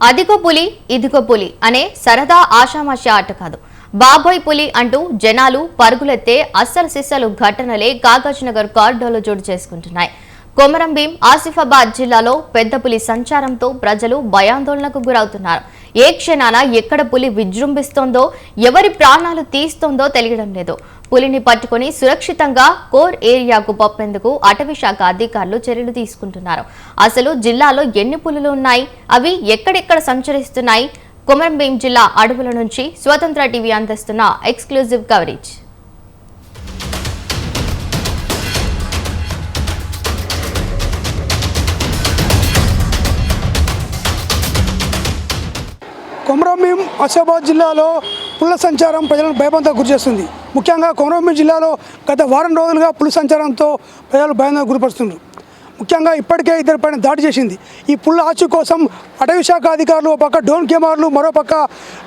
అదిగో పులి ఇదిగో పులి అనే సరదా ఆషామాషి ఆట కాదు. బాబోయ్ పులి అంటూ జనాలు పరుగులెత్తే అస్సలు సిస్సలు ఘటనలే కాగజ్నగర్ కారిడార్లో చోటు చేసుకుంటున్నాయి. కొమరం భీం ఆసిఫాబాద్ జిల్లాలో పెద్ద పులి సంచారంతో ప్రజలు భయాందోళనకు గురవుతున్నారు. ఏ క్షణాన ఎక్కడ పులి విజృంభిస్తోందో, ఎవరి ప్రాణాలు తీస్తోందో తెలియడం లేదు. పులిని పట్టుకుని సురక్షితంగా కోర్ ఏరియాకు పంపేందుకు అటవీ శాఖ అధికారులు చర్యలు తీసుకుంటున్నారు. అసలు జిల్లాలో ఎన్ని పులులు ఉన్నాయి, అవి ఎక్కడెక్కడ సంచరిస్తున్నాయి? కొమరం భీం జిల్లా అడవుల నుంచి స్వతంత్ర టీవీ అందిస్తున్న ఎక్స్క్లూజివ్ కవరేజ్. కొమరం భీం ఆసిఫాబాద్ జిల్లాలో పుల్ల సంచారం ప్రజలను భయభ్రాంతికి గురిచేస్తుంది. ముఖ్యంగా కొమరం భీం జిల్లాలో గత వారం రోజులుగా పులి సంచారంతో ప్రజలు భయాందోళనకు గురిపరుస్తున్నారు. ముఖ్యంగా ఇప్పటికే ఇద్దరిపైన దాడి చేసింది. ఈ పుల్ల ఆచూ కోసం అటవీ శాఖ అధికారులు ఒక పక్క డ్రోన్ కెమెరాలు, మరో పక్క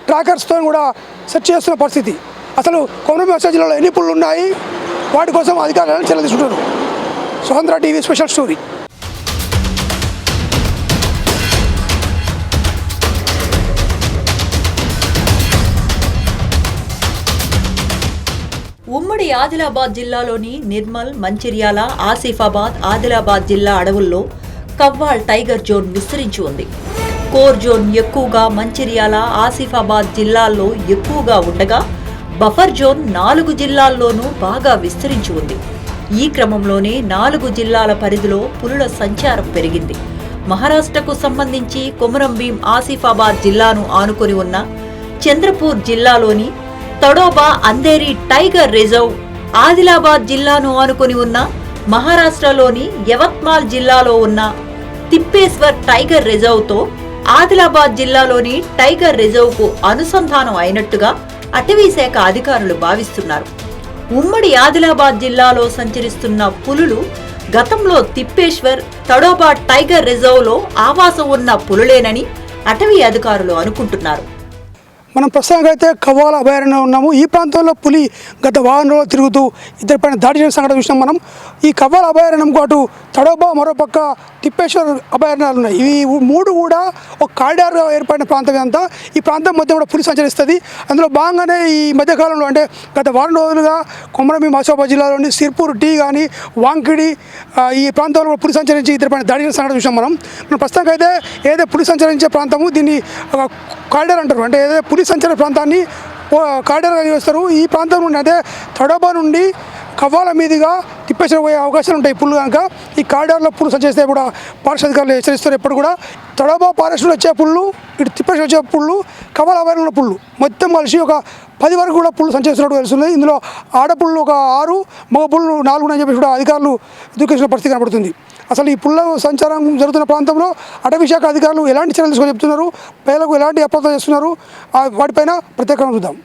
ట్రాకర్స్తో కూడా సెర్చ్ చేస్తున్న పరిస్థితి. అసలు కొమరం భీం ఆసిఫాబాద్ జిల్లాలో ఎన్ని పుళ్ళు ఉన్నాయి, వాటి కోసం అధికారులు చర్యలు తీసుకుంటారు. స్వతంత్ర టీవీ స్పెషల్ స్టోరీ. ఉమ్మడి ఆదిలాబాద్ జిల్లాలోని నిర్మల్, మంచిర్యాల, ఆసిఫాబాద్, ఆదిలాబాద్ జిల్లా అడవుల్లో కవ్వాల్ టైగర్ జోన్ విస్తరించి ఉంది. కోర్ జోన్ ఎక్కువగా మంచిర్యాల, ఆసిఫాబాద్ జిల్లాల్లో ఎక్కువగా ఉండగా బఫర్ జోన్ 4 జిల్లాల్లోనూ బాగా విస్తరించి ఉంది. ఈ క్రమంలోనే 4 జిల్లాల పరిధిలో పులుల సంచారం పెరిగింది. మహారాష్ట్రకు సంబంధించి కొమరం భీం ఆసిఫాబాద్ జిల్లాను ఆనుకొని ఉన్న చంద్రపూర్ జిల్లాలోని తడోబా అంధేరి టైగర్ రిజర్వ్, ఆదిలాబాద్ జిల్లాను ఆనుకొని ఉన్న మహారాష్ట్రలోని యవత్మాల్ జిల్లాలో ఉన్న తిప్పేశ్వర్ టైగర్ రిజర్వ్తో ఆదిలాబాద్ జిల్లాలోని టైగర్ రిజర్వ్కు అనుసంధానం అయినట్టుగా అటవీ శాఖ అధికారులు భావిస్తున్నారు. ఉమ్మడి ఆదిలాబాద్ జిల్లాలో సంచరిస్తున్న పులులు గతంలో తిప్పేశ్వర్, తడోబా టైగర్ రిజర్వ్లో ఆవాసం ఉన్న పులులేనని అటవీ అధికారులు అనుకుంటున్నారు. మనం ప్రస్తుతానికి అయితే కవ్వాల అభయారణ్యంలో ఉన్నాము. ఈ ప్రాంతంలో పులి గత వారం రోజులు తిరుగుతూ ఇద్దరిపైన దాడి చేసిన సంఘటన చూసినాం మనం. ఈ కవ్వాల అభయారణ్యంకు అటు తడోబా, మరోపక్క తిప్పేశ్వర్ అభయారణ్యాలు ఉన్నాయి. ఇవి 3 కూడా ఒక కారిడార్ ఏర్పడిన ప్రాంతం అంతా. ఈ ప్రాంతం మధ్య కూడా పులి సంచరిస్తుంది. అందులో భాగంగానే ఈ మధ్యకాలంలో అంటే గత వారం రోజులుగా కొమరం భీం ఆసిఫాబాద్ జిల్లాలోని సిర్పూర్ టీ కానీ, వాంకిడి ఈ ప్రాంతంలో పులి సంచరించి ఇద్దరిపైన దాడి చేసిన సంఘటన చూసాం మనం. ప్రస్తుతానికి అయితే ఏదైతే పులి సంచరించే ప్రాంతము, దీన్ని కారిడార్ అంటారు. అంటే ఏదైతే పులి సంచార ప్రాంతాన్ని కారిడార్గా చేస్తారు. ఈ ప్రాంతం నుండి అదే తడోబా నుండి కవ్వాల మీదుగా తిప్పేశ్వర పోయే అవకాశాలు ఉంటాయి పుల్లు కనుక. ఈ కారిడార్లో పుల్లు సంచరిస్తే కూడా ఫారెస్ట్ అధికారులు హెచ్చరిస్తారు. ఎప్పుడు కూడా తడోబా ఫారెస్ట్లో వచ్చే పుల్లు, ఇటు తిప్పేశ్వర వచ్చే పుల్లు, కవ్వాల అభయారణ్యంలో పుల్లు మొత్తం కలిసి ఒక 10 వరకు కూడా పుల్లు సంచరిస్తున్నట్టు తెలుస్తుంది. ఇందులో ఆడపుల్లు ఒక 6, మగ పుల్లు 4 అని చెప్పి కూడా అధికారులు దూకేసిన పరిస్థితి కనబడుతుంది. అసలు ఈ పుల్ల సంచారం జరుగుతున్న ప్రాంతంలో అటవీ శాఖ అధికారులు ఎలాంటి చర్యలు తీసుకొని చెప్తున్నారు, ప్రజలకు ఎలాంటి అప్రమత్తం చేస్తున్నారు, వాటిపైన ప్రత్యేకంగా చూద్దాం.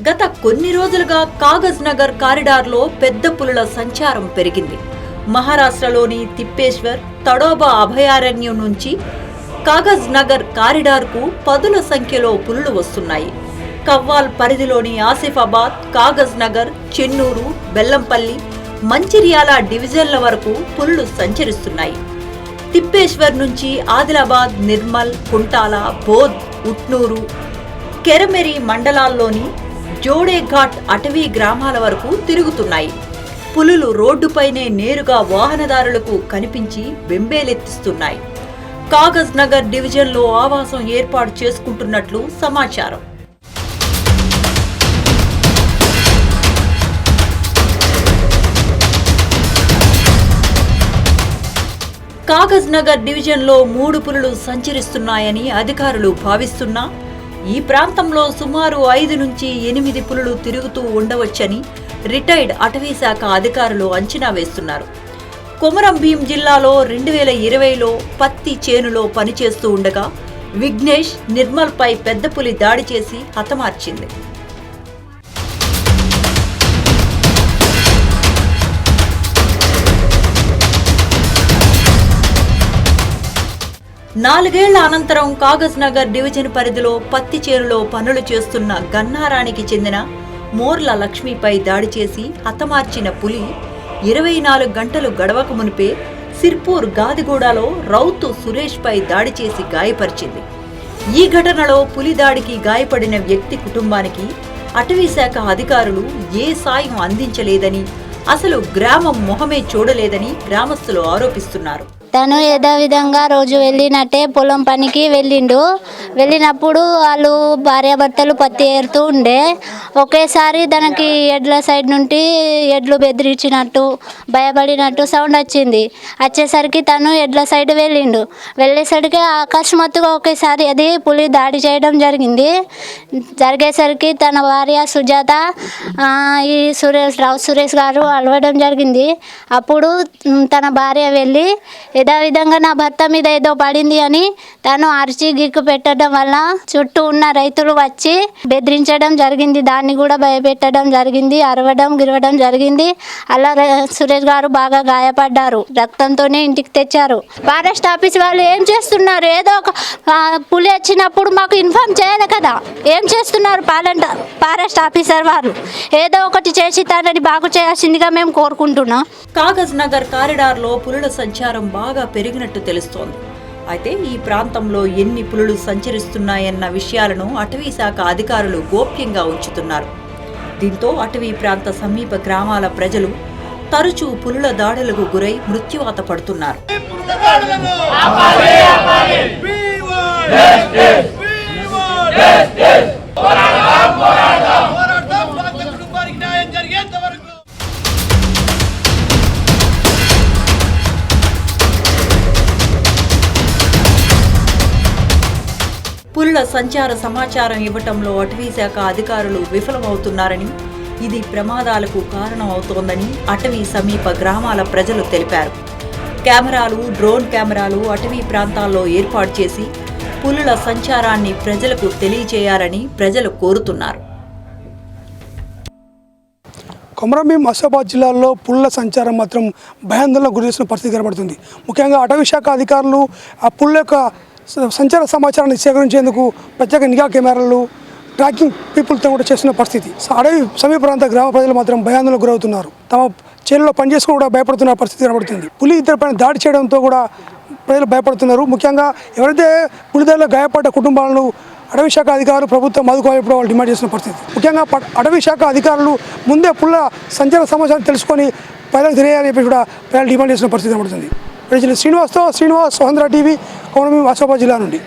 గత కొన్ని రోజులుగా కాగజ్ నగర్ కారిడార్లో పెద్ద పులుల సంచారం పెరిగింది. మహారాష్ట్రలోని తిప్పేశ్వర్, తడోబా అభయారణ్యం నుంచి కాగజ్ నగర్ కారిడార్కు 10ల సంఖ్యలో పులులు వస్తున్నాయి. కవ్వాల్ పరిధిలోని ఆసిఫాబాద్, కాగజ్ నగర్, చెన్నూరు, బెల్లంపల్లి, మంచిర్యాల డివిజన్ల వరకు పులులు సంచరిస్తున్నాయి. తిప్పేశ్వర్ నుంచి ఆదిలాబాద్, నిర్మల్, కుంటాల, బోధ్, ఉట్నూరు, కెరమెరి మండలాల్లోని జోడేఘాట్ అటవీ గ్రామాల వరకు తిరుగుతున్నాయి. పులులు రోడ్డుపైనే నేరుగా వాహనదారులకు కనిపించి బెంబేలెత్తిస్తున్నాయి. కాగజ్ నగర్ డివిజన్లో ఆవాసం ఏర్పాటు చేసుకుంటున్నట్లు సమాచారం. కాగజ్ నగర్ డివిజన్లో 3 పులులు సంచరిస్తున్నాయని అధికారులు భావిస్తున్నా ఈ ప్రాంతంలో సుమారు 5 నుంచి 8 పులులు తిరుగుతూ ఉండవచ్చని రిటైర్డ్ అటవీ శాఖ అధికారులు అంచనా వేస్తున్నారు. కొమరం భీం జిల్లాలో 2020లో పత్తి చేనులో పనిచేస్తూ ఉండగా విఘ్నేష్ నిర్మల్పై పెద్ద పులి దాడి చేసి హతమార్చింది. నాలుగేళ్ల అనంతరం కాగజ్ నగర్ డివిజన్ పరిధిలో పత్తి చేనులో పనులు చేస్తున్న గన్నారానికి చెందిన మోర్ల లక్ష్మిపై దాడి చేసి హతమార్చిన పులి 24 గంటలు గడవక మునిపే సిర్పూర్ గాదిగూడలో రౌతు సురేష్పై దాడి చేసి గాయపరిచింది. ఈ ఘటనలో పులి దాడికి గాయపడిన వ్యక్తి కుటుంబానికి అటవీశాఖ అధికారులు ఏ సాయం అందించలేదని, అసలు గ్రామం మొహమే చూడలేదని గ్రామస్తులు ఆరోపిస్తున్నారు. తను యథావిధంగా రోజు వెళ్ళినట్టే పొలం పనికి వెళ్ళినప్పుడు వాళ్ళు భార్యాభర్తలు పత్తి ఏరుతూ ఉండే. ఒకేసారి తనకి ఎడ్ల సైడ్ నుండి ఎడ్లు బెదిరించినట్టు భయపడినట్టు సౌండ్ వచ్చింది. వచ్చేసరికి తను ఎడ్ల సైడ్ వెళ్ళేసరికి అకస్మాత్తుగా ఒకేసారి అది పులి దాడి చేయడం జరిగేసరికి తన భార్య సుజాత ఈ సురేష్ గారు అలవడం జరిగింది. అప్పుడు తన భార్య వెళ్ళి యథావిధంగా నా భర్త మీద ఏదో పడింది అని తను అరిచి గిక్కు పెట్టడం వల్ల చుట్టూ ఉన్న రైతులు వచ్చి బెదిరించడం జరిగింది. దాన్ని కూడా భయపెట్టడం జరిగింది, అరవడం గిరవడం జరిగింది. అలా సురేష్ గారు బాగా గాయపడ్డారు, రక్తంతోనే ఇంటికి తెచ్చారు. ఫారెస్ట్ ఆఫీస్ వాళ్ళు ఏం చేస్తున్నారు? ఏదో ఒక పులి వచ్చినప్పుడు మాకు ఇన్ఫార్మ్ చేయాలి కదా, ఏం చేస్తున్నారు? ఫారెస్ట్ ఆఫీసర్ వారు ఏదో ఒకటి చేసి తనని బాగు చేయాల్సిందిగా మేము కోరుకుంటున్నాం. కాగజ్ నగర్ కారిడార్లో పులుల సంచారం బాగా పెరిగినట్టు తెలుస్తోంది. అయితే ఈ ప్రాంతంలో ఎన్ని పులులు సంచరిస్తున్నాయన్న విషయాలను అటవీ శాఖ అధికారులు గోప్యంగా ఉంచుతున్నారు. దీంతో అటవీ ప్రాంత సమీప గ్రామాల ప్రజలు తరచూ పులుల దాడులకు గురై మృత్యువాత పడుతున్నారు. పులుల సంచార సమాచారం ఇవ్వటంలో అటవీశాఖ అధికారులు విఫలమవుతున్నారని, ఇది ప్రమాదాలకు కారణమవుతోందని అటవీ సమీప గ్రామాల ప్రజలు తెలిపారు. కెమెరాలు, డ్రోన్ కెమెరాలు అటవీ ప్రాంతాల్లో ఏర్పాటు చేసి పులుల సంచారాన్ని ప్రజలకు తెలియజేయాలని ప్రజలు కోరుతున్నారు. కొమరంభీం ఆసిఫాబాద్ జిల్లాలో పులుల సంచారం మాత్రం భయాందోళనకు గురి చేసిన పరిస్థితి కనబడుతుంది. ముఖ్యంగా అటవీ శాఖ అధికారులు ఆ పులుల యొక్క సంచార సమాచారాన్ని సేకరించేందుకు ప్రత్యేక నిఘా కెమెరాలు, ట్రాకింగ్ పీపుల్తో కూడా చేస్తున్న పరిస్థితి. అడవి సమీప ప్రాంత గ్రామ ప్రజలు మాత్రం భయాందోళనకు గురవుతున్నారు. తమ చేనులో పనిచేసుకుని కూడా భయపడుతున్న పరిస్థితి కనబడుతుంది. పులి ఇద్దరిపైన దాడి చేయడంతో కూడా ప్రజలు భయపడుతున్నారు. ముఖ్యంగా ఎవరైతే పులిదాడిలో గాయపడ్డ కుటుంబాలను అటవీ శాఖ అధికారులు ప్రభుత్వం ఆదుకోవాలని ఇప్పుడు వాళ్ళు డిమాండ్ చేస్తున్న పరిస్థితి. ముఖ్యంగా అటవీ శాఖ అధికారులు ముందే పుల్ల సంచార సమాచారం తెలుసుకొని ప్రజలకు తెలియాలని చెప్పి కూడా ప్రజలు డిమాండ్ చేసిన పరిస్థితి కనబడుతుంది. శ్రీనివాస్, స్వతంత్ర టీవీ, కొమరంభీం ఆసిఫాబాద్ జిల్లా నుండి.